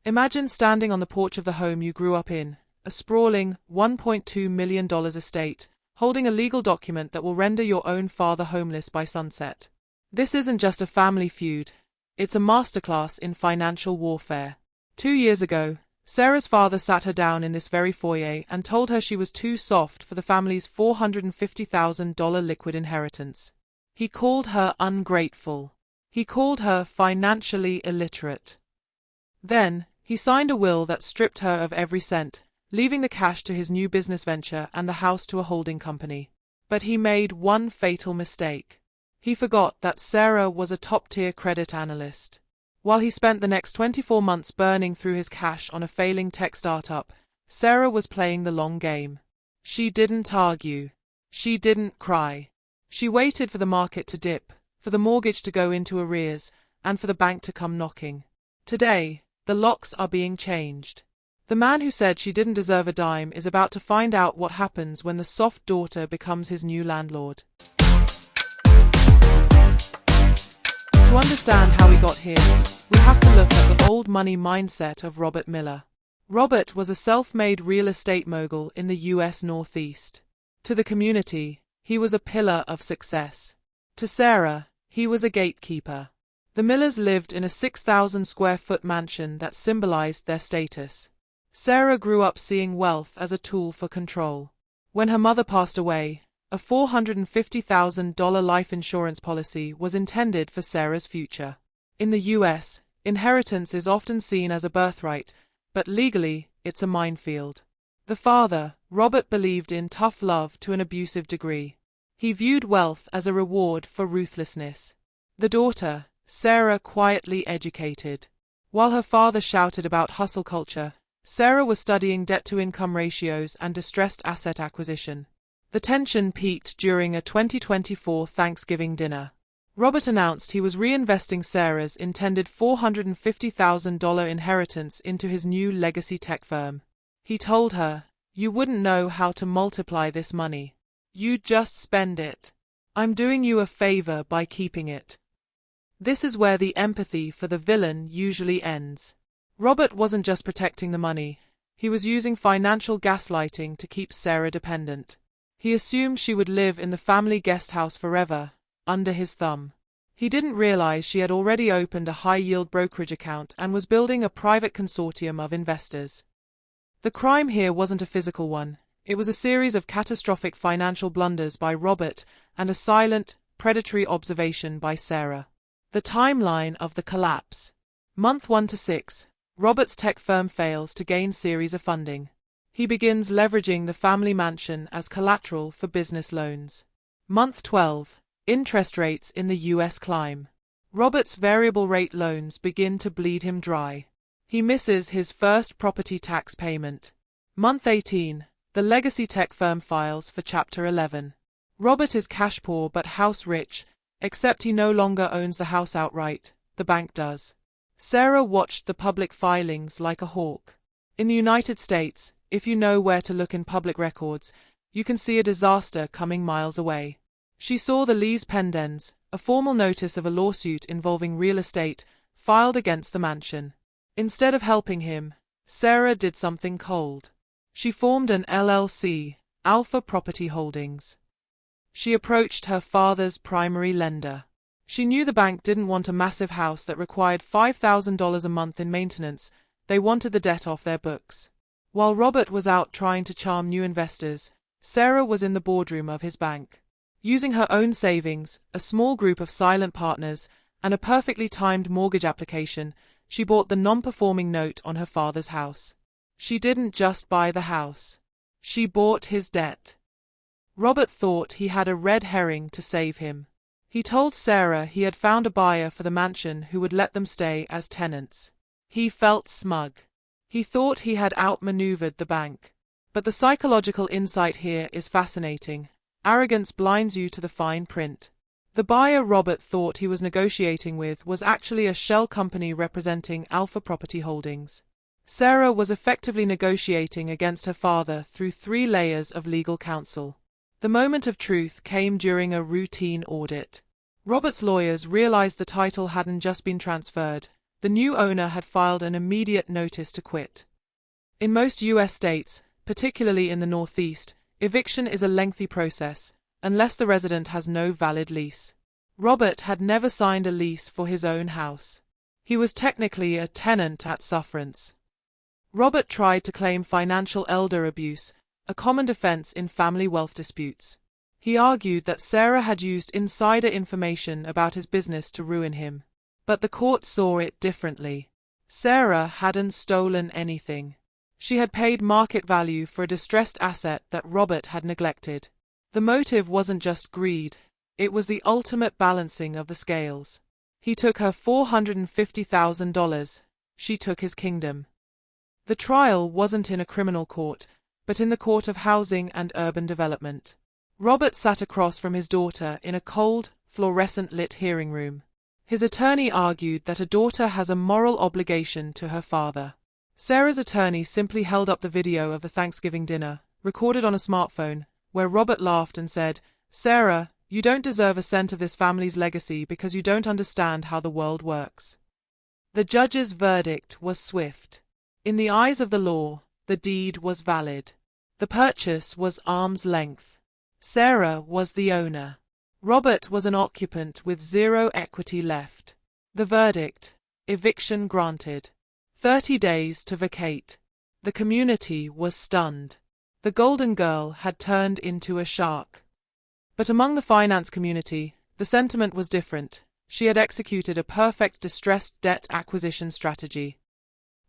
Imagine standing on the porch of the home you grew up in, a sprawling $1.2 million estate, holding a legal document that will render your own father homeless by sunset. This isn't just a family feud, it's a masterclass in financial warfare. 2 years ago, Sarah's father sat her down in this very foyer and told her she was too soft for the family's $450,000 liquid inheritance. He called her ungrateful. He called her financially illiterate. Then, he signed a will that stripped her of every cent, leaving the cash to his new business venture and the house to a holding company. But he made one fatal mistake. He forgot that Sarah was a top-tier credit analyst. While he spent the next 24 months burning through his cash on a failing tech startup, Sarah was playing the long game. She didn't argue. She didn't cry. She waited for the market to dip, for the mortgage to go into arrears, and for the bank to come knocking. Today, the locks are being changed. The man who said she didn't deserve a dime is about to find out what happens when the soft daughter becomes his new landlord. To understand how we got here, we have to look at the old money mindset of Robert Miller. Robert was a self-made real estate mogul in the U.S. Northeast. To the community, he was a pillar of success. To Sarah, he was a gatekeeper. The Millers lived in a 6,000-square-foot mansion that symbolized their status. Sarah grew up seeing wealth as a tool for control. When her mother passed away, a $450,000 life insurance policy was intended for Sarah's future. In the U.S., inheritance is often seen as a birthright, but legally, it's a minefield. The father, Robert, believed in tough love to an abusive degree. He viewed wealth as a reward for ruthlessness. The daughter, Sarah, quietly educated. While her father shouted about hustle culture, Sarah was studying debt-to-income ratios and distressed asset acquisition. The tension peaked during a 2024 Thanksgiving dinner. Robert announced he was reinvesting Sarah's intended $450,000 inheritance into his new legacy tech firm. He told her, "You wouldn't know how to multiply this money. You'd just spend it. I'm doing you a favor by keeping it." This is where the empathy for the villain usually ends. Robert wasn't just protecting the money, he was using financial gaslighting to keep Sarah dependent. He assumed she would live in the family guest house forever, under his thumb. He didn't realize she had already opened a high-yield brokerage account and was building a private consortium of investors. The crime here wasn't a physical one, it was a series of catastrophic financial blunders by Robert and a silent, predatory observation by Sarah. The timeline of the collapse. Month 1 to 6, Robert's tech firm fails to gain series of funding. He begins leveraging the family mansion as collateral for business loans. Month 12, interest rates in the U.S. climb. Robert's variable rate loans begin to bleed him dry. He misses his first property tax payment. Month 18, the legacy tech firm files for Chapter 11. Robert is cash poor but house rich, except he no longer owns the house outright, the bank does. Sarah watched the public filings like a hawk. In the United States, if you know where to look in public records, you can see a disaster coming miles away. She saw the lease pendens, a formal notice of a lawsuit involving real estate, filed against the mansion. Instead of helping him, Sarah did something cold. She formed an LLC, Alpha Property Holdings. She approached her father's primary lender. She knew the bank didn't want a massive house that required $5,000 a month in maintenance, they wanted the debt off their books. While Robert was out trying to charm new investors, Sarah was in the boardroom of his bank. Using her own savings, a small group of silent partners, and a perfectly timed mortgage application, she bought the non-performing note on her father's house. She didn't just buy the house. She bought his debt. Robert thought he had a red herring to save him. He told Sarah he had found a buyer for the mansion who would let them stay as tenants. He felt smug. He thought he had outmaneuvered the bank. But the psychological insight here is fascinating. Arrogance blinds you to the fine print. The buyer Robert thought he was negotiating with was actually a shell company representing Alpha Property Holdings. Sarah was effectively negotiating against her father through 3 layers of legal counsel. The moment of truth came during a routine audit. Robert's lawyers realized the title hadn't just been transferred, The new owner had filed an immediate notice to quit. In most U.S. states, particularly in the Northeast, eviction is a lengthy process, unless the resident has no valid lease. Robert had never signed a lease for his own house. He was technically a tenant at sufferance. Robert tried to claim financial elder abuse, a common defense in family wealth disputes. He argued that Sarah had used insider information about his business to ruin him. But the court saw it differently. Sarah hadn't stolen anything. She had paid market value for a distressed asset that Robert had neglected. The motive wasn't just greed, it was the ultimate balancing of the scales. He took her $450,000, she took his kingdom. The trial wasn't in a criminal court, but in the Court of Housing and Urban Development. Robert sat across from his daughter in a cold, fluorescent-lit hearing room. His attorney argued that a daughter has a moral obligation to her father. Sarah's attorney simply held up the video of the Thanksgiving dinner, recorded on a smartphone, where Robert laughed and said, "Sarah, you don't deserve a cent of this family's legacy because you don't understand how the world works." The judge's verdict was swift. In the eyes of the law, the deed was valid. The purchase was arm's length. Sarah was the owner. Robert was an occupant with zero equity left. The verdict: eviction granted. 30 days to vacate. The community was stunned. The Golden Girl had turned into a shark. But among the finance community, the sentiment was different. She had executed a perfect distressed debt acquisition strategy.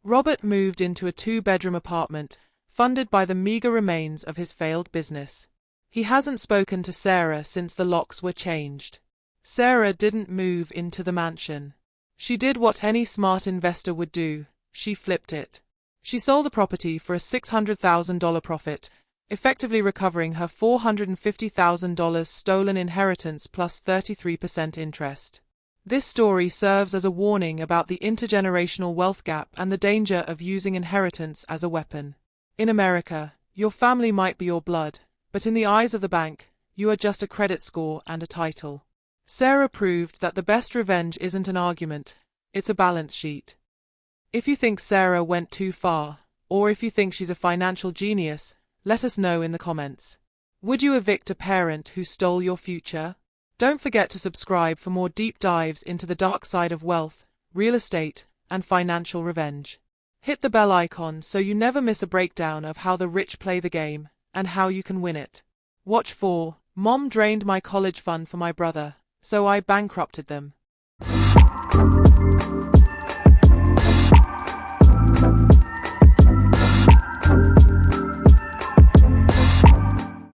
Robert moved into a 2-bedroom apartment, funded by the meager remains of his failed business. He hasn't spoken to Sarah since the locks were changed. Sarah didn't move into the mansion. She did what any smart investor would do: she flipped it. She sold the property for a $600,000 profit, effectively recovering her $450,000 stolen inheritance plus 33% interest. This story serves as a warning about the intergenerational wealth gap and the danger of using inheritance as a weapon. In America, your family might be your blood, but in the eyes of the bank, you are just a credit score and a title. Sarah proved that the best revenge isn't an argument, it's a balance sheet. If you think Sarah went too far, or if you think she's a financial genius, let us know in the comments. Would you evict a parent who stole your future? Don't forget to subscribe for more deep dives into the dark side of wealth, real estate, and financial revenge. Hit the bell icon so you never miss a breakdown of how the rich play the game, and how you can win it. Watch for, Mom drained my college fund for my brother, so I bankrupted them.